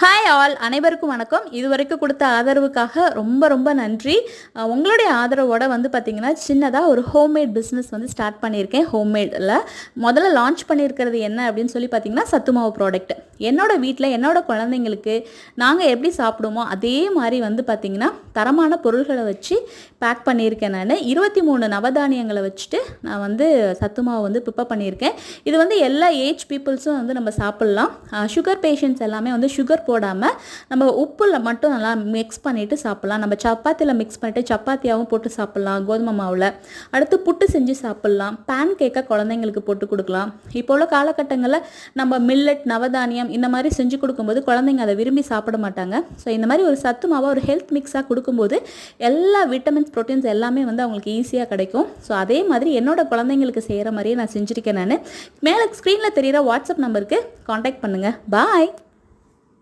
Hi all, அனைவருக்கும் வணக்கம். இதுவரைக்கும் கொடுத்த ஆதரவுக்காக ரொம்ப ரொம்ப நன்றி. உங்களுடைய ஆதரவோட பார்த்தீங்கன்னா சின்னதாக ஒரு ஹோம்மேட் பிஸ்னஸ் ஸ்டார்ட் பண்ணியிருக்கேன். ஹோம்மேடில் முதல்ல லான்ச் பண்ணியிருக்கிறது என்ன அப்படின்னு சொல்லி பார்த்தீங்கன்னா சத்துமாவு ப்ராடக்ட். என்னோட வீட்டில் என்னோட குழந்தைங்களுக்கு நாங்கள் எப்படி சாப்பிடுமோ அதே மாதிரி பார்த்தீங்கன்னா தரமான பொருள்களை வச்சு பேக் பண்ணியிருக்கேன். நான் 23 நவதானியங்களை வச்சுட்டு நான் சத்துமாவு ப்ரிப்பேர் பண்ணியிருக்கேன். இது எல்லா ஏஜ் பீப்புள்ஸும் நம்ம சாப்பிட்லாம். சுகர் பேஷண்ட்ஸ் எல்லாமே சுகர் போடாமல் நம்ம உப்பில் மட்டும் நல்லா மிக்ஸ் பண்ணிவிட்டு சாப்பிட்லாம். நம்ம சப்பாத்தியில் மிக்ஸ் பண்ணிவிட்டு சப்பாத்தியாகவும் போட்டு சாப்பிட்லாம். கோதுமை மாவில் அடுத்து புட்டு செஞ்சு சாப்பிட்லாம். பேன் கேக்காக குழந்தைங்களுக்கு போட்டு கொடுக்கலாம். இப்போ உள்ள காலகட்டங்களில் நம்ம மில்லட் நவதானியம் இந்த மாதிரி செஞ்சு கொடுக்கும்போது குழந்தைங்க அதை விரும்பி சாப்பிட மாட்டாங்க. ஸோ இந்த மாதிரி ஒரு சத்து மாவை ஒரு ஹெல்த் மிக்ஸாக கொடுக்கும்போது எல்லா விட்டமின்ஸ் ப்ரோட்டீன்ஸ் எல்லாமே அவங்களுக்கு ஈஸியாக கிடைக்கும். ஸோ அதே மாதிரி என்னோட குழந்தைங்களுக்கு செய்கிற மாதிரியே நான் செஞ்சுருக்கேன். நான் மேலே ஸ்க்ரீனில் தெரிகிற வாட்ஸ்அப் நம்பருக்கு காண்டாக்ட் பண்ணுங்கள். பாய்.